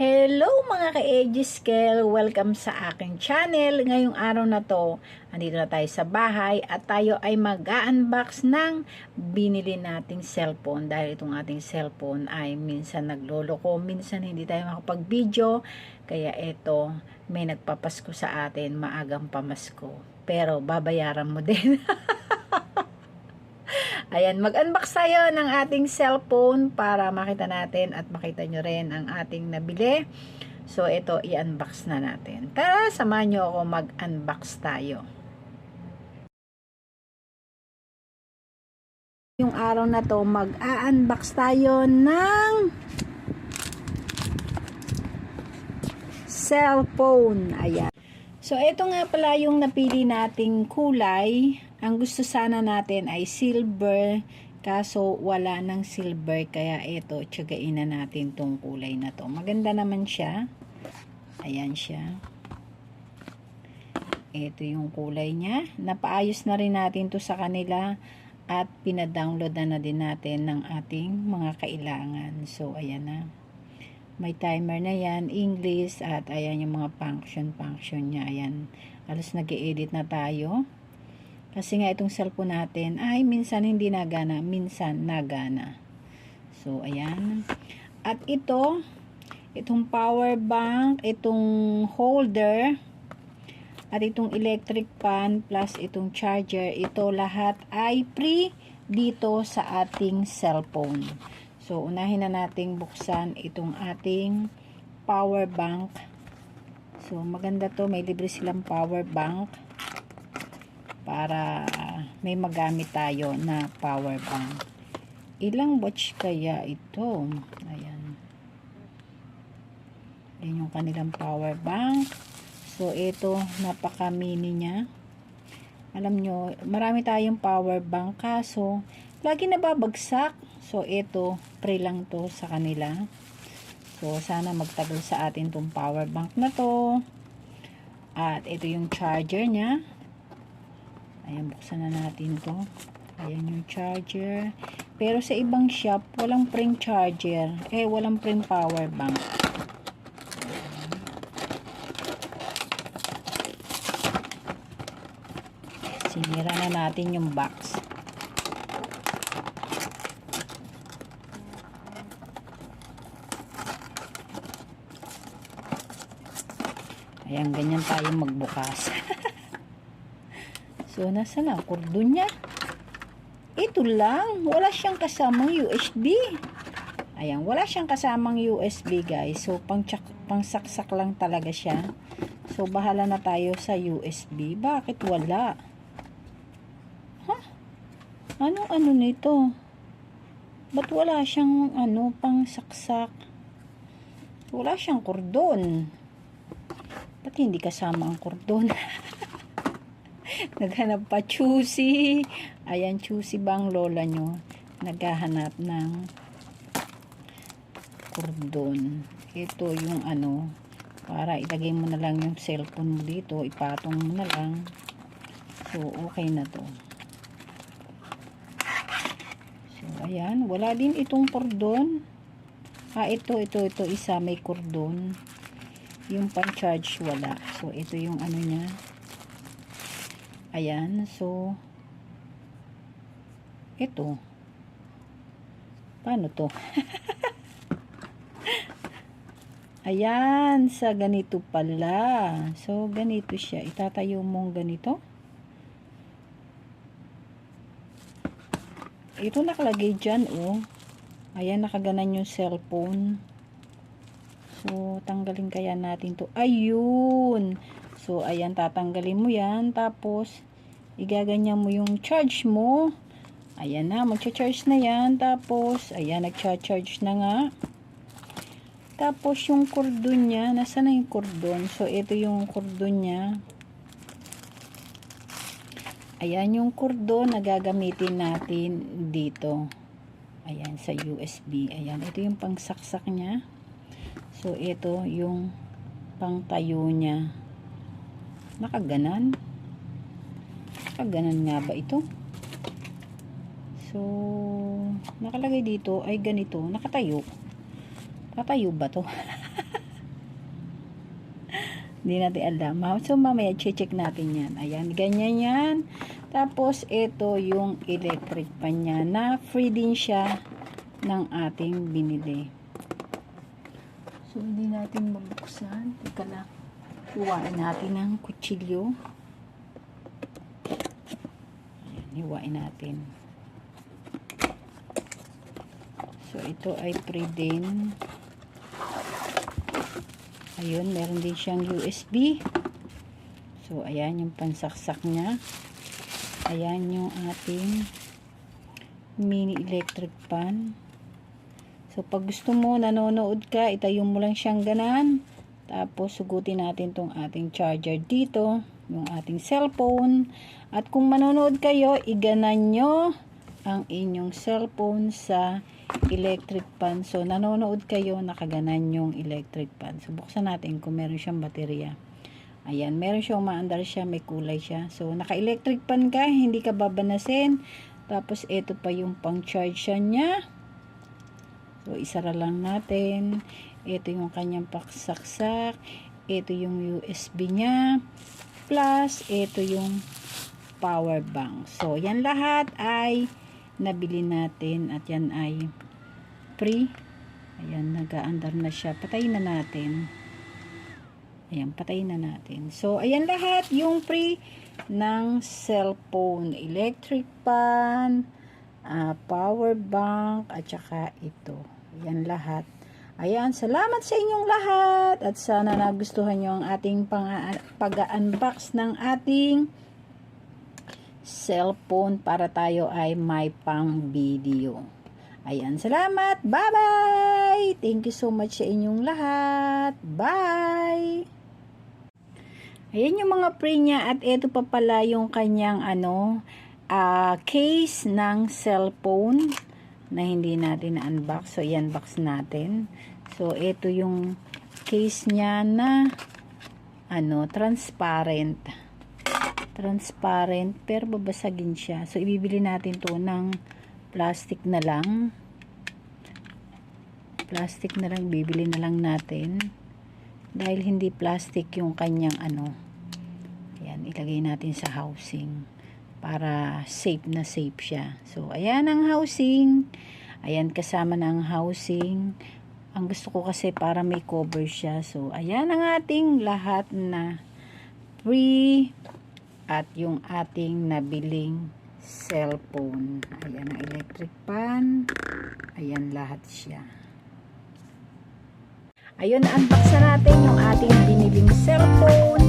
Hello mga ka-Edgiskel! Welcome sa aking channel. Ngayong araw na to, andito na tayo sa bahay at tayo ay mag-unbox ng binili nating cellphone. Dahil itong ating cellphone ay minsan nagloloko, minsan hindi tayo makapag-video. Kaya ito, may nagpapasko sa atin, maagang pamasko. Pero babayaran mo din. Ayan, mag-unbox tayo ng ating cellphone para makita natin at makita nyo rin ang ating nabili. So, ito, i-unbox na natin. Tara, samahan nyo ako mag-unbox tayo. Yung araw na to, mag-unbox tayo ng cellphone. Ayan. So, ito nga pala yung napili nating kulay. Ang gusto sana natin ay silver, kaso wala ng silver, kaya ito, tiyagain na natin tong kulay na to. Maganda naman siya. Ayan siya. Ito yung kulay niya. Napaayos na rin natin to sa kanila at pinadownload na din natin ng ating mga kailangan. So, ayan na. May timer na yan, English, at ayan yung mga function niya. Ayan, halos nag-i-edit na tayo. Kasi nga itong cellphone natin ay minsan hindi nagana, minsan nagana. So, ayan. At itong power bank, itong holder, at itong electric fan, plus itong charger, ito lahat ay free dito sa ating cellphone. So, unahin na nating buksan itong ating power bank. So, maganda to. May libre silang power bank para may magamit tayo na power bank. Ilang watts kaya ito? Ayan. Yan yung kanilang power bank. So, ito, napaka-mini niya. Alam nyo, marami tayong power bank kaso lagi nababagsak. So, ito, free lang to sa kanila. So, sana magtagal sa atin tong power bank na to. At ito yung charger niya. Ayan, buksan na natin to. Ayan yung charger. Pero sa ibang shop, walang free charger. Walang free power bank. Sinira na natin yung box. Ayan, ganyan tayo magbukas. So, nasa na? Kordon niya. Ito lang. Wala siyang kasamang USB. Ayan, wala siyang kasamang USB, guys. So, pangsaksak lang talaga siya. So, bahala na tayo sa USB. Bakit wala? Huh? Ano nito? Ba't wala siyang, pangsaksak? Wala siyang kordon. Ba't hindi kasama ang kordon? Naghanap pa, choosy. Ayan, choosy bang lola nyo? Naghahanap ng kordon. Ito yung para ilagay mo na lang yung cellphone mo dito. Ipatong mo na lang. So, okay na to. So, ayan. Wala din itong kordon. Ito. Isa may kordon. Yung pang-charge wala. So, ito yung niya. Ayan, so ito. Paano to? Ayan, sa ganito pala. So, ganito siya. Itatayo mong ganito. Ito nakalagay dyan, oh. Ayan, nakaganan yung cellphone. So, tanggalin kaya natin to. Ayun! So, ayan, tatanggalin mo yan. Tapos, igaganyan mo yung charge mo. Ayan na, magcha-charge na yan. Tapos, ayan, nagcha-charge na nga. Tapos, yung cordon niya, nasa na yung cordon? So, ito yung cordon niya. Ayan yung cordon na gagamitin natin dito. Ayan, sa USB. Ayan, ito yung pangsaksak niya. So, ito yung pangtayo niya. Nakaganan. Nakaganan nga ba ito? So, nakalagay dito ay ganito. Nakatayo. Tatayo ba to? Hindi natin alam. So, mamaya, check natin yan. Ayan, ganyan yan. Tapos, ito yung electric pan niya na free din siya ng ating binili. So, hindi natin mabuksan. Teka lang. Hiwain natin ng kutsilyo. Ayan, hiwain natin. So, ito ay free din. Ayun, meron din siyang USB. So, ayan yung pansaksak niya. Ayan yung ating mini electric pan. So, pag gusto mo, nanonood ka, itayo mo lang siyang ganan. Tapos, sugutin natin tong ating charger dito. Yung ating cellphone. At kung manonood kayo, iganan nyo ang inyong cellphone sa electric pan. So, nanonood kayo, nakaganan yung electric pan. So, buksan natin kung meron siyang baterya. Ayan, meron siyang umaandar siya, may kulay siya. So, naka-electric pan ka, hindi ka babanasin. Tapos, ito pa yung pang-charge siya niya. So, isara lang natin. Ito yung kanyang paksaksak. Ito yung USB niya. Plus, ito yung power bank. So, yan lahat ay nabili natin at yan ay free. Ayan, nag-aandar na siya. Patayin na natin. Ayan, patayin na natin. So, ayan lahat yung free ng cellphone, electric pan, power bank, at saka ito. Ayan lahat. Ayan, salamat sa inyong lahat at sana nagustuhan nyo ang ating pag-unbox ng ating cellphone para tayo ay may pang video. Ayan, salamat. Bye-bye. Thank you so much sa inyong lahat. Bye. Ayan yung mga pre niya at ito pa pala yung kanyang case ng cellphone na hindi natin na-unbox. So, i-unbox natin. So, ito yung case niya na transparent. Transparent, pero babasagin siya. So, ibibili natin to ng plastic na lang. Plastic na lang, bibili na lang natin. Dahil hindi plastic yung kanyang Ayan, ilagay natin sa housing. Para safe na safe siya. So, ayan ang housing. Ayan, kasama na ang housing. Ang gusto ko kasi para may cover siya. So, ayan ang ating lahat na free. At yung ating nabiling cellphone. Ayan ang electric pan. Ayan lahat siya. Ayun, unbox na natin yung ating biniling cellphone.